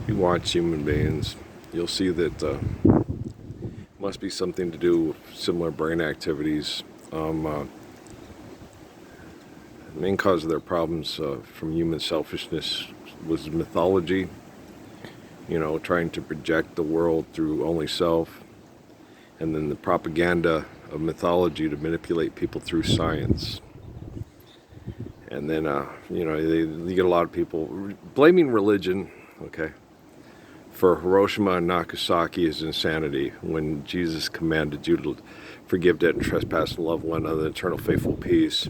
you watch human beings, you'll see that must be something to do with similar brain activities. The main cause of their problems from human selfishness was mythology, trying to project the world through only self, and then the propaganda of mythology to manipulate people through science. And then, you get a lot of people blaming religion, okay, for Hiroshima and Nagasaki is insanity, when Jesus commanded you to forgive debt and trespass and love one another, eternal faithful peace.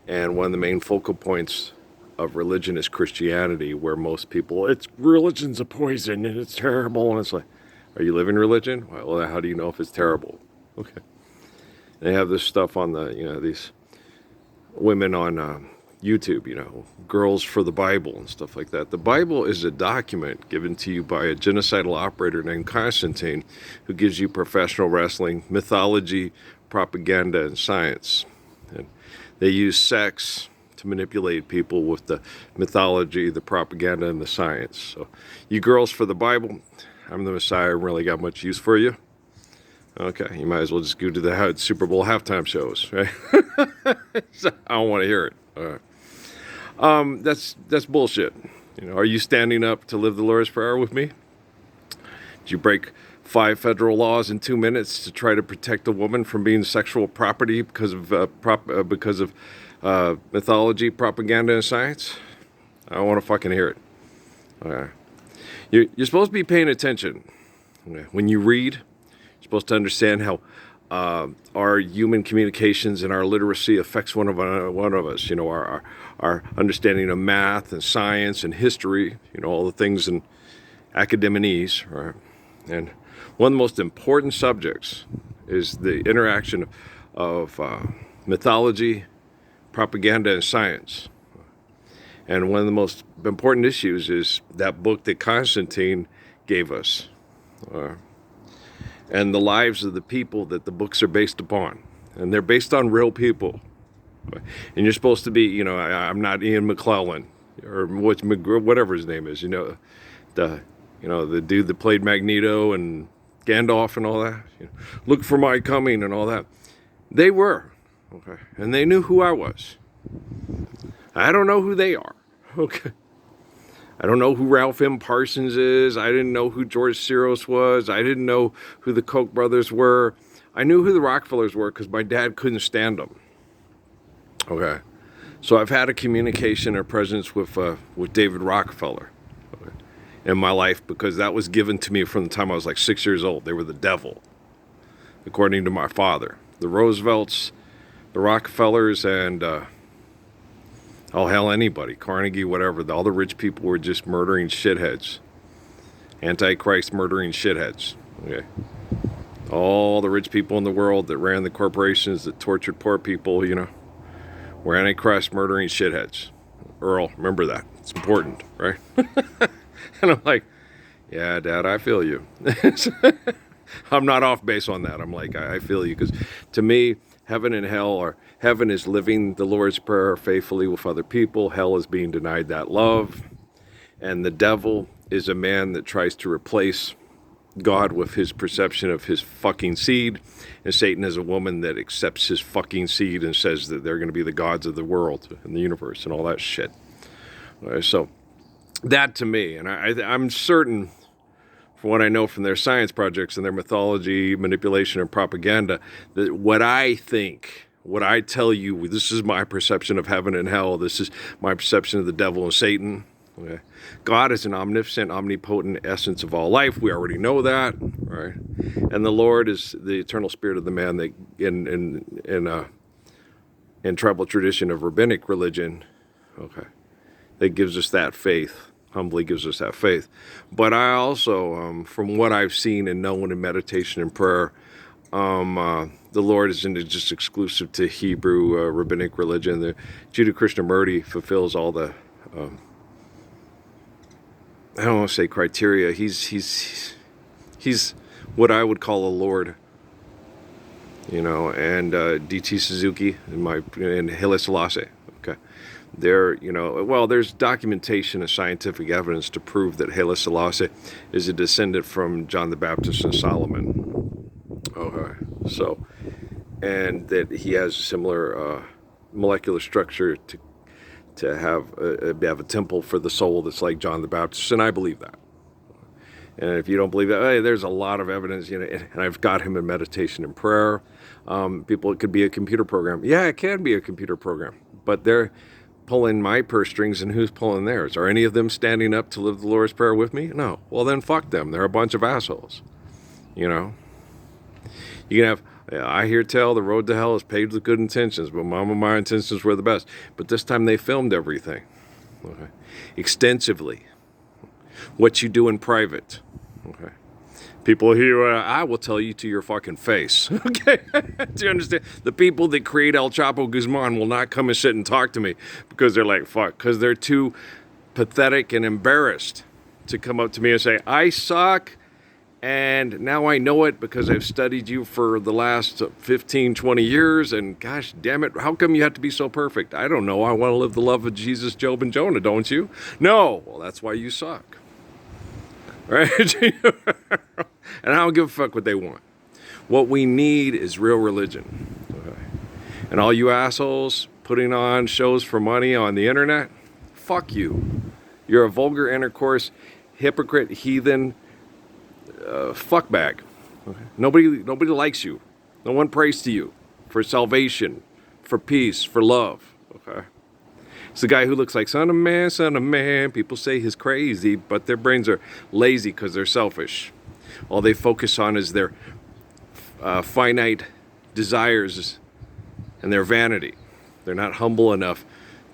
And one of the main focal points of religion is Christianity, where most people, religion's a poison and it's terrible. And it's like, are you living religion? Well, how do you know if it's terrible? Okay. They have this stuff on these women on YouTube, girls for the Bible and stuff like that. The Bible is a document given to you by a genocidal operator named Constantine, who gives you professional wrestling, mythology, propaganda, and science. And they use sex to manipulate people with the mythology, the propaganda, and the science. So, you girls for the Bible, I'm the Messiah, I really got much use for you. Okay, you might as well just go to the Super Bowl halftime shows, right? So, I don't want to hear it. All right. That's bullshit. Are you standing up to live the Lord's Prayer with me? Did you break 5 federal laws in 2 minutes to try to protect a woman from being sexual property because of mythology, propaganda, and science? I don't want to fucking hear it. Okay. You're supposed to be paying attention. Okay. When you read, you're supposed to understand how our human communications and our literacy affects one of us. Our understanding of math and science and history. All the things in academese, right? And one of the most important subjects is the interaction of mythology, propaganda, and science. And one of the most important issues is that book that Constantine gave us, and the lives of the people that the books are based upon. And they're based on real people. And you're supposed to be, I'm not Ian McClellan, or whatever his name is, the dude that played Magneto and Gandalf and all that. Look for my coming and all that. They were, okay, and they knew who I was. I don't know who they are, okay. I don't know who Ralph M. Parsons is. I didn't know who George Soros was. I didn't know who the Koch brothers were. I knew who the Rockefellers were because my dad couldn't stand them. Okay, so I've had a communication or presence with David Rockefeller in my life, because that was given to me from the time I was like 6 years old. They were the devil, according to my father. The Roosevelts, the Rockefellers, and anybody, Carnegie, whatever. All the rich people were just murdering shitheads. Antichrist murdering shitheads. Okay. All the rich people in the world that ran the corporations that tortured poor people, were Antichrist murdering shitheads. Earl, remember that. It's important, right? And I'm like, yeah, Dad, I feel you. I'm not off base on that. I'm like, I feel you. Because to me, heaven and hell are, heaven is living the Lord's Prayer faithfully with other people. Hell is being denied that love. And the devil is a man that tries to replace God with his perception of his fucking seed. And Satan is a woman that accepts his fucking seed and says that they're going to be the gods of the world and the universe and all that shit. So that to me, and I'm certain, from what I know from their science projects and their mythology, manipulation, and propaganda, that what I think, what I tell you, this is my perception of heaven and hell, this is my perception of the devil and Satan. Okay. God is an omnipotent, omnipotent essence of all life. We already know that, right? And the Lord is the eternal spirit of the man that in tribal tradition of rabbinic religion, okay, that gives us that faith. Humbly gives us that faith. But I also, from what I've seen and known in meditation and prayer, the Lord isn't just exclusive to Hebrew rabbinic religion. The Judeo-Krishnamurti fulfills all the, I don't want to say criteria. He's what I would call a Lord, and D.T. Suzuki and Haile Selassie. Okay, There's documentation and scientific evidence to prove that Haile Selassie is a descendant from John the Baptist and Solomon. Okay, so, and that he has a similar molecular structure to have a temple for the soul that's like John the Baptist, and I believe that. And if you don't believe that, hey, there's a lot of evidence, and I've got him in meditation and prayer. It could be a computer program. Yeah, it can be a computer program, but they're pulling my purse strings, and who's pulling theirs? Are any of them standing up to live the Lord's Prayer with me? No. Well, then fuck them. They're a bunch of assholes. You can have, I hear tell the road to hell is paved with good intentions, but mama, my intentions were the best. But this time they filmed everything, okay, extensively. What you do in private, okay. People here, I will tell you to your fucking face, okay? Do you understand? The people that create El Chapo Guzman will not come and sit and talk to me because they're like, fuck, because they're too pathetic and embarrassed to come up to me and say, I suck, and now I know it because I've studied you for the last 15, 20 years, and gosh damn it, how come you have to be so perfect? I don't know, I want to live the love of Jesus, Job, and Jonah, don't you? No, well, that's why you suck. Right? And I don't give a fuck what they want. What we need is real religion. Okay. And all you assholes putting on shows for money on the internet, fuck you. You're a vulgar intercourse, hypocrite, heathen, fuckbag. Okay. Nobody likes you. No one prays to you for salvation, for peace, for love. Okay. It's the guy who looks like son of man, son of man. People say he's crazy, but their brains are lazy because they're selfish. All they focus on is their finite desires and their vanity. They're not humble enough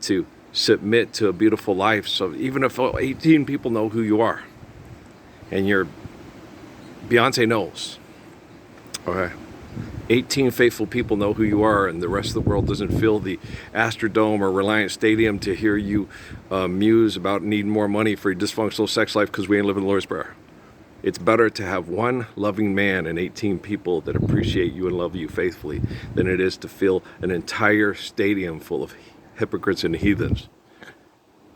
to submit to a beautiful life. So even if 18 people know who you are, and your Beyonce knows, okay, 18 faithful people know who you are, and the rest of the world doesn't fill the Astrodome or Reliant Stadium to hear you muse about needing more money for your dysfunctional sex life because we ain't living the Lord's Prayer. It's better to have one loving man and 18 people that appreciate you and love you faithfully than it is to fill an entire stadium full of hypocrites and heathens.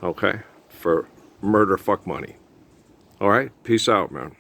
Okay? For murder fuck money. All right? Peace out, man.